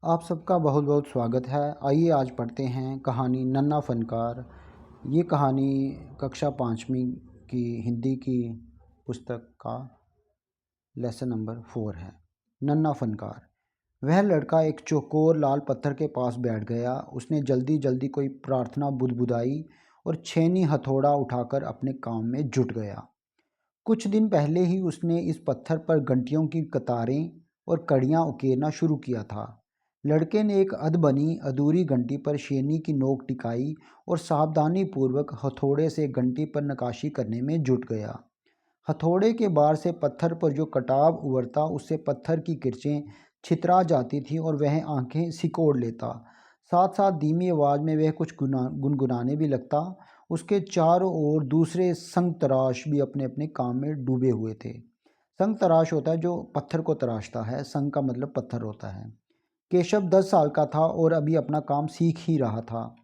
आप सबका बहुत बहुत स्वागत है। आइए आज पढ़ते हैं कहानी नन्हा फनकार। ये कहानी कक्षा 5वीं की हिंदी की पुस्तक का लेसन नंबर 4 है। नन्हा फनकार। वह लड़का एक चौकोर लाल पत्थर के पास बैठ गया। उसने जल्दी जल्दी कोई प्रार्थना बुदबुदाई और छेनी हथौड़ा उठाकर अपने काम में जुट गया। कुछ दिन पहले ही उसने इस पत्थर पर घंटियों की कतारें और कड़ियां उकेरना शुरू किया था। लड़के ने एक अधबनी अधूरी घंटी पर छेनी की नोक टिकाई और सावधानी पूर्वक हथौड़े से घंटी पर नक्काशी करने में जुट गया। हथौड़े के बार से पत्थर पर जो कटाव उभरता उससे पत्थर की किरचें छितरा जाती थीं और वह आंखें सिकोड़ लेता। साथ साथ धीमी आवाज़ में वह कुछ गुनगुनाने भी लगता। उसके चारों ओर दूसरे संग तराश भी अपने अपने काम में डूबे हुए थे। संग तराश होता है जो पत्थर को तराशता है, संग का मतलब पत्थर होता है। केशव 10 साल का था और अभी अपना काम सीख ही रहा था।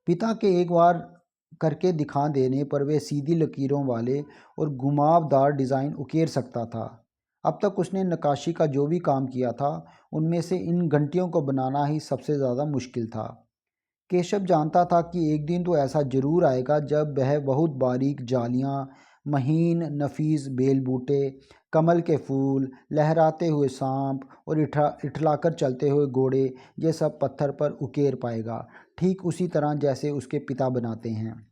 पिता के एक बार करके दिखा देने पर वह सीधी लकीरों वाले और घुमावदार डिज़ाइन उकेर सकता था। अब तक उसने नक्काशी का जो भी काम किया था उनमें से इन घंटियों को बनाना ही सबसे ज़्यादा मुश्किल था। केशव जानता था कि एक दिन तो ऐसा जरूर आएगा जब वह बहुत बारीक जालियां, महीन नफीस बेल बूटे, कमल के फूल, लहराते हुए सांप और इठलाकर चलते हुए घोड़े ये सब पत्थर पर उकेर पाएगा, ठीक उसी तरह जैसे उसके पिता बनाते हैं।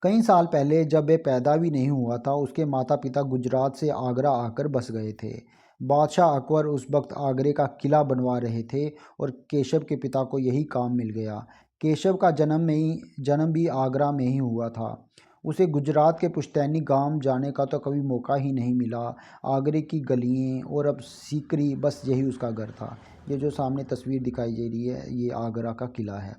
कई साल पहले जब वह पैदा भी नहीं हुआ था उसके माता पिता गुजरात से आगरा आकर बस गए थे। बादशाह अकबर उस वक्त आगरे का किला बनवा रहे थे और केशव के पिता को यही काम मिल गया। केशव का जन्म भी आगरा में ही हुआ था। उसे गुजरात के पुश्तैनी गांव जाने का तो कभी मौका ही नहीं मिला। आगरे की गलियां और अब सीकरी, बस यही उसका घर था। ये जो सामने तस्वीर दिखाई दे रही है ये आगरा का किला है।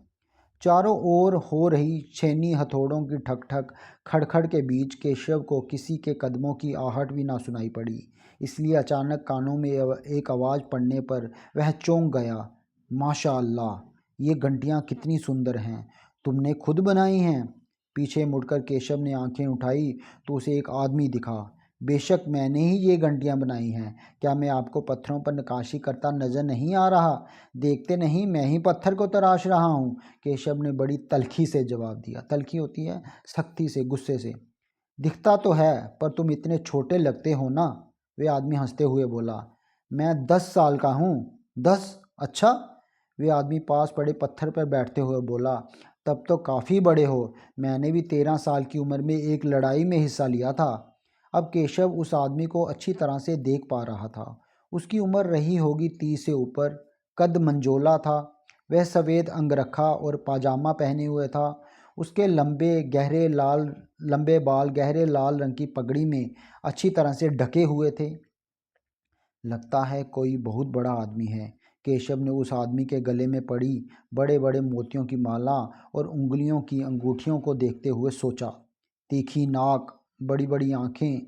चारों ओर हो रही छेनी हथौड़ों की ठक ठक खड़खड़ के बीच केशव को किसी के कदमों की आहट भी ना सुनाई पड़ी। इसलिए अचानक कानों में एक आवाज़ पड़ने पर वह चौंक गया। माशा अल्लाह, ये घंटियाँ कितनी सुंदर हैं। तुमने खुद बनाई हैं? पीछे मुड़कर केशव ने आंखें उठाई तो उसे एक आदमी दिखा। बेशक मैंने ही ये घंटियाँ बनाई हैं। क्या मैं आपको पत्थरों पर नक्काशी करता नजर नहीं आ रहा? देखते नहीं, मैं ही पत्थर को तराश रहा हूँ। केशव ने बड़ी तल्खी से जवाब दिया। तल्खी होती है सख्ती से, गुस्से से। दिखता तो है पर तुम इतने छोटे लगते हो ना। वे आदमी हंसते हुए बोला। मैं 10 साल का हूँ। 10? अच्छा। वे आदमी पास पड़े पत्थर पर बैठते हुए बोला। तब तो काफ़ी बड़े हो। मैंने भी 13 साल की उम्र में एक लड़ाई में हिस्सा लिया था। अब केशव उस आदमी को अच्छी तरह से देख पा रहा था। उसकी उम्र रही होगी 30 से ऊपर। कद मंजोला था। वह सफ़ेद अंगरखा और पाजामा पहने हुए था। उसके लंबे बाल गहरे लाल रंग की पगड़ी में अच्छी तरह से ढके हुए थे। लगता है कोई बहुत बड़ा आदमी है। केशव ने उस आदमी के गले में पड़ी बड़े बड़े मोतियों की माला और उंगलियों की अंगूठियों को देखते हुए सोचा। तीखी नाक, बड़ी बड़ी आंखें,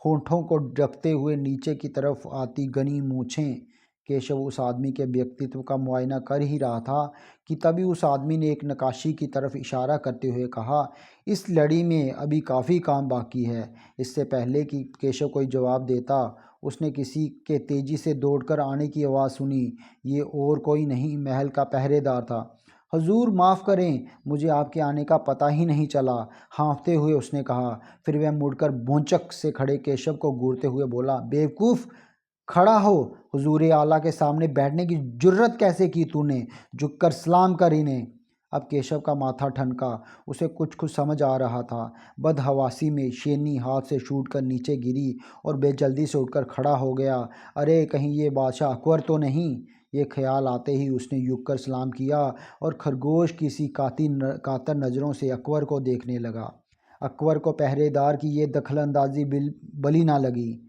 होठों को ढकते हुए नीचे की तरफ आती घनी मूछें। केशव उस आदमी के व्यक्तित्व का मुआयना कर ही रहा था कि तभी उस आदमी ने एक नक्काशी की तरफ इशारा करते हुए कहा, इस लड़ी में अभी काफ़ी काम बाकी है। इससे पहले कि केशव कोई जवाब देता उसने किसी के तेजी से दौड़कर आने की आवाज़ सुनी। ये और कोई नहीं, महल का पहरेदार था। हजूर माफ़ करें, मुझे आपके आने का पता ही नहीं चला, हाँफते हुए उसने कहा। फिर वह मुड़कर भौचक से खड़े केशव को घूरते हुए बोला, बेवकूफ़, खड़ा हो। हुजूर आला के सामने बैठने की जुर्रत कैसे की तूने? झुककर सलाम कर इन्हें। अब केशव का माथा ठनका। उसे कुछ कुछ समझ आ रहा था। बदहवासी में शेनी हाथ से छूट कर नीचे गिरी और बेजल्दी से उठकर खड़ा हो गया। अरे कहीं ये बादशाह अकबर तो नहीं? ये ख्याल आते ही उसने झुक कर सलाम किया और खरगोश की सी कातर नज़रों से अकबर को देखने लगा। अकबर को पहरेदार की ये दखलंदाजी भली ना लगी।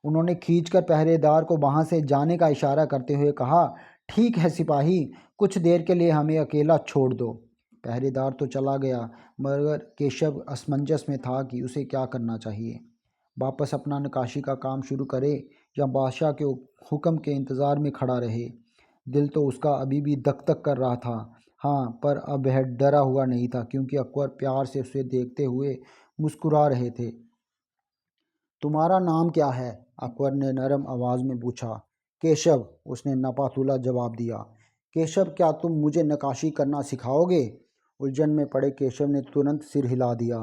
उन्होंने खींचकर पहरेदार को वहां से जाने का इशारा करते हुए कहा, ठीक है सिपाही, कुछ देर के लिए हमें अकेला छोड़ दो। पहरेदार तो चला गया मगर केशव असमंजस में था कि उसे क्या करना चाहिए। वापस अपना नक्काशी का काम शुरू करे या बादशाह के हुक्म के इंतज़ार में खड़ा रहे। दिल तो उसका अभी भी धक धक कर रहा था। हाँ, पर अब वह डरा हुआ नहीं था क्योंकि अकबर प्यार से उसे देखते हुए मुस्कुरा रहे थे। तुम्हारा नाम क्या है? अकबर ने नरम आवाज़ में पूछा। केशव, उसने नपातुला जवाब दिया। केशव, क्या तुम मुझे नक्काशी करना सिखाओगे? उलझन में पड़े केशव ने तुरंत सिर हिला दिया।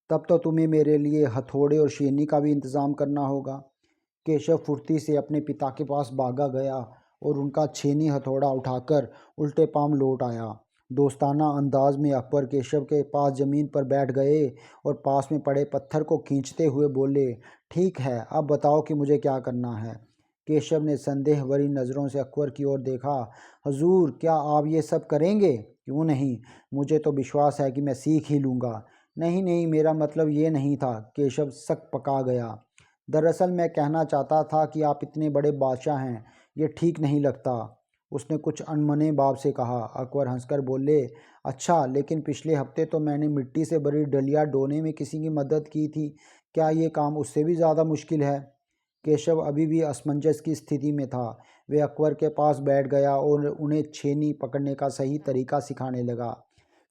तब तो तुम्हें मेरे लिए हथौड़े और छेनी का भी इंतज़ाम करना होगा। केशव फुर्ती से अपने पिता के पास भागा गया और उनका छेनी हथौड़ा उठाकर उल्टे पांव लौट आया। दोस्ताना अंदाज में अकबर केशव के पास ज़मीन पर बैठ गए और पास में पड़े पत्थर को खींचते हुए बोले, ठीक है, अब बताओ कि मुझे क्या करना है। केशव ने संदेह भरी नज़रों से अकबर की ओर देखा। हजूर, क्या आप ये सब करेंगे? क्यों नहीं, मुझे तो विश्वास है कि मैं सीख ही लूँगा। नहीं नहीं, मेरा मतलब ये नहीं था। केशव सक पका गया। दरअसल मैं कहना चाहता था कि आप इतने बड़े बादशाह हैं, ये ठीक नहीं लगता। उसने कुछ अनमने भाव से कहा। अकबर हंसकर बोले, अच्छा, लेकिन पिछले हफ्ते तो मैंने मिट्टी से भरी डलिया ढोने में किसी की मदद की थी। क्या ये काम उससे भी ज़्यादा मुश्किल है? केशव अभी भी असमंजस की स्थिति में था। वे अकबर के पास बैठ गया और उन्हें छेनी पकड़ने का सही तरीका सिखाने लगा।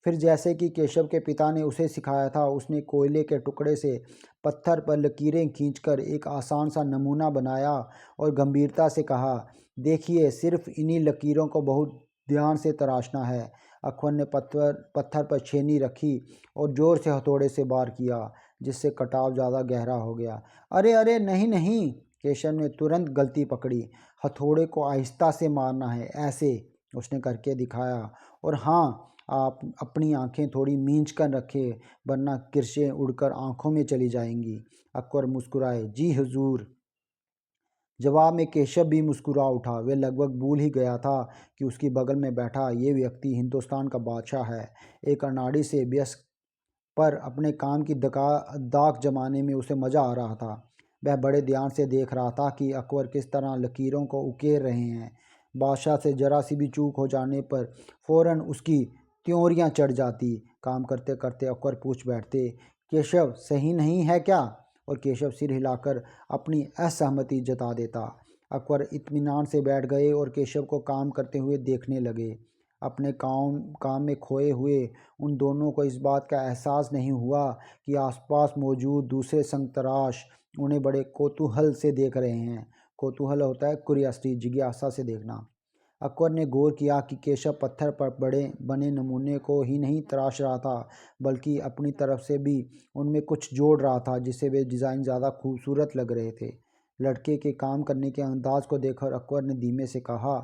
फिर जैसे कि केशव के पिता ने उसे सिखाया था, उसने कोयले के टुकड़े से पत्थर पर लकीरें खींचकर एक आसान सा नमूना बनाया और गंभीरता से कहा, देखिए, सिर्फ इन्हीं लकीरों को बहुत ध्यान से तराशना है। अकबर ने पत्थर पर छेनी रखी और ज़ोर से हथौड़े से वार किया, जिससे कटाव ज़्यादा गहरा हो गया। अरे अरे, नहीं नहीं, केशव ने तुरंत गलती पकड़ी। हथौड़े को आहिस्ता से मारना है, ऐसे, उसने करके दिखाया। और हाँ, आप अपनी आंखें थोड़ी मींच कर रखें, वरना किरचें उड़कर आंखों में चली जाएंगी। अकबर मुस्कुराए। जी हुजूर। जवाब में केशव भी मुस्कुरा उठा। वे लगभग भूल ही गया था कि उसकी बगल में बैठा ये व्यक्ति हिंदुस्तान का बादशाह है। एक अनाड़ी से व्यस्क पर अपने काम की दाक जमाने में उसे मज़ा आ रहा था। वह बड़े ध्यान से देख रहा था कि अकबर किस तरह लकीरों को उकेर रहे हैं। बादशाह से जरा सी भी चूक हो जाने पर फौरन उसकी त्योरियां चढ़ जाती। काम करते करते अकबर पूछ बैठते, केशव, सही नहीं है क्या? और केशव सिर हिलाकर अपनी असहमति जता देता। अकबर इत्मीनान से बैठ गए और केशव को काम करते हुए देखने लगे। अपने काम में खोए हुए उन दोनों को इस बात का एहसास नहीं हुआ कि आसपास मौजूद दूसरे संगतराश उन्हें बड़े कौतूहल से देख रहे हैं। कौतूहल होता है क्यूरियोसिटी, जिज्ञासा से देखना। अकबर ने गौर किया कि केशव पत्थर पर बड़े बने नमूने को ही नहीं तराश रहा था, बल्कि अपनी तरफ से भी उनमें कुछ जोड़ रहा था, जिससे वे डिज़ाइन ज़्यादा खूबसूरत लग रहे थे। लड़के के काम करने के अंदाज को देखकर अकबर ने धीमे से कहा,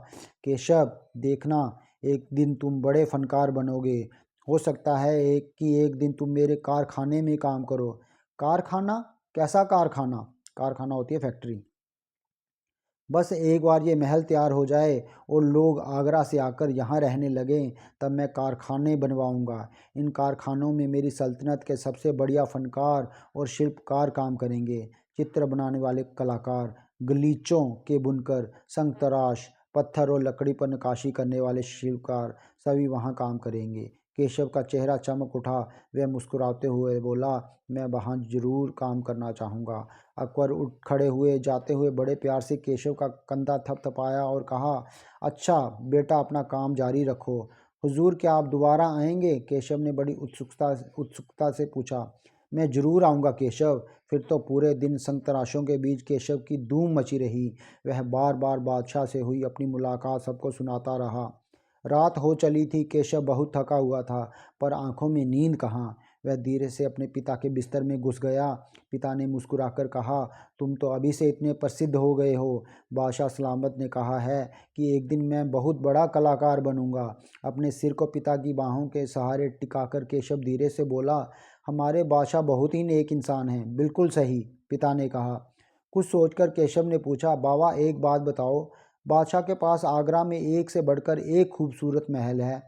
केशव, देखना, एक दिन तुम बड़े फनकार बनोगे। हो सकता है एक दिन तुम मेरे कारखाने में काम करो। कारखाना? कैसा कारखाना? कारखाना होती है फैक्ट्री। बस एक बार ये महल तैयार हो जाए और लोग आगरा से आकर यहाँ रहने लगें, तब मैं कारखाने बनवाऊँगा। इन कारखानों में मेरी सल्तनत के सबसे बढ़िया फनकार और शिल्पकार काम करेंगे। चित्र बनाने वाले कलाकार, गलीचों के बुनकर, संग तराश, पत्थर और लकड़ी पर नक्काशी करने वाले शिल्पकार, सभी वहाँ काम करेंगे। केशव का चेहरा चमक उठा। वह मुस्कुराते हुए बोला, मैं वहाँ जरूर काम करना चाहूँगा। अकबर उठ खड़े हुए, जाते हुए बड़े प्यार से केशव का कंधा थपथपाया और कहा, अच्छा बेटा, अपना काम जारी रखो। हुजूर, क्या आप दोबारा आएंगे? केशव ने बड़ी उत्सुकता से पूछा। मैं जरूर आऊँगा केशव। फिर तो पूरे दिन संतराशों के बीच केशव की धूम मची रही। वह बार बार बादशाह से हुई अपनी मुलाकात सबको सुनाता रहा। रात हो चली थी। केशव बहुत थका हुआ था, पर आंखों में नींद कहाँ। वह धीरे से अपने पिता के बिस्तर में घुस गया। पिता ने मुस्कुराकर कहा, तुम तो अभी से इतने प्रसिद्ध हो गए हो। बादशाह सलामत ने कहा है कि एक दिन मैं बहुत बड़ा कलाकार बनूंगा। अपने सिर को पिता की बाहों के सहारे टिकाकर केशव धीरे से बोला, हमारे बादशाह बहुत ही नेक इंसान हैं। बिल्कुल सही, पिता ने कहा। कुछ सोचकर केशव ने पूछा, बाबा, एक बात बताओ, बादशाह के पास आगरा में एक से बढ़कर एक खूबसूरत महल है,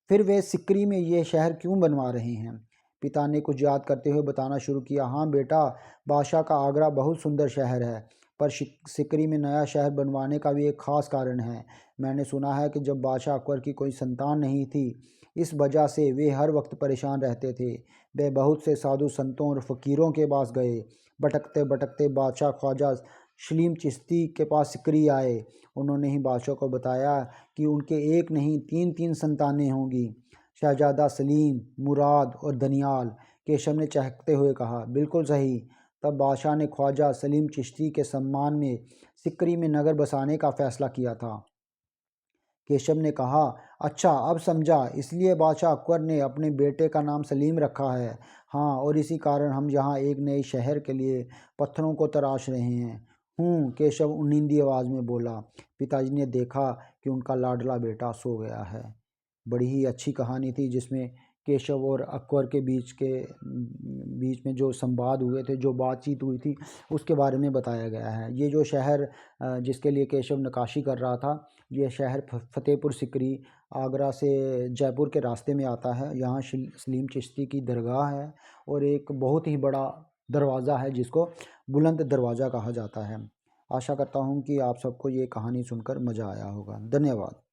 फिर वे सिकरी में ये शहर क्यों बनवा रहे हैं? पिता ने कुछ याद करते हुए बताना शुरू किया, हाँ बेटा, बादशाह का आगरा बहुत सुंदर शहर है, पर सिकरी में नया शहर बनवाने का भी एक ख़ास कारण है। मैंने सुना है कि जब बादशाह अकबर की कोई संतान नहीं थी, इस वजह से वे हर वक्त परेशान रहते थे। वे बहुत से साधु संतों और फ़कीरों के पास गए। भटकते भटकते बादशाह ख्वाजा सलीम चिश्ती के पास सिकरी आए। उन्होंने ही बादशाह को बताया कि उनके एक नहीं तीन तीन संतानें होंगी, शहजादा सलीम, मुराद और दनियाल। केशव ने चहकते हुए कहा, बिल्कुल सही। तब बादशाह ने ख्वाजा सलीम चिश्ती के सम्मान में सिकरी में नगर बसाने का फैसला किया था। केशव ने कहा, अच्छा अब समझा, इसलिए बादशाह अकबर ने अपने बेटे का नाम सलीम रखा है। हाँ, और इसी कारण हम यहाँ एक नए शहर के लिए पत्थरों को तराश रहे हैं। केशव उन्नीदी आवाज़ में बोला। पिताजी ने देखा कि उनका लाडला बेटा सो गया है। बड़ी ही अच्छी कहानी थी, जिसमें केशव और अकबर के बीच में जो संवाद हुए थे, जो बातचीत हुई थी, उसके बारे में बताया गया है। ये जो शहर जिसके लिए केशव नक्काशी कर रहा था, ये शहर फतेहपुर सिकरी आगरा से जयपुर के रास्ते में आता है। यहाँ सलीम चिश्ती की दरगाह है और एक बहुत ही बड़ा दरवाज़ा है जिसको बुलंद दरवाज़ा कहा जाता है। आशा करता हूँ कि आप सबको ये कहानी सुनकर मज़ा आया होगा। धन्यवाद।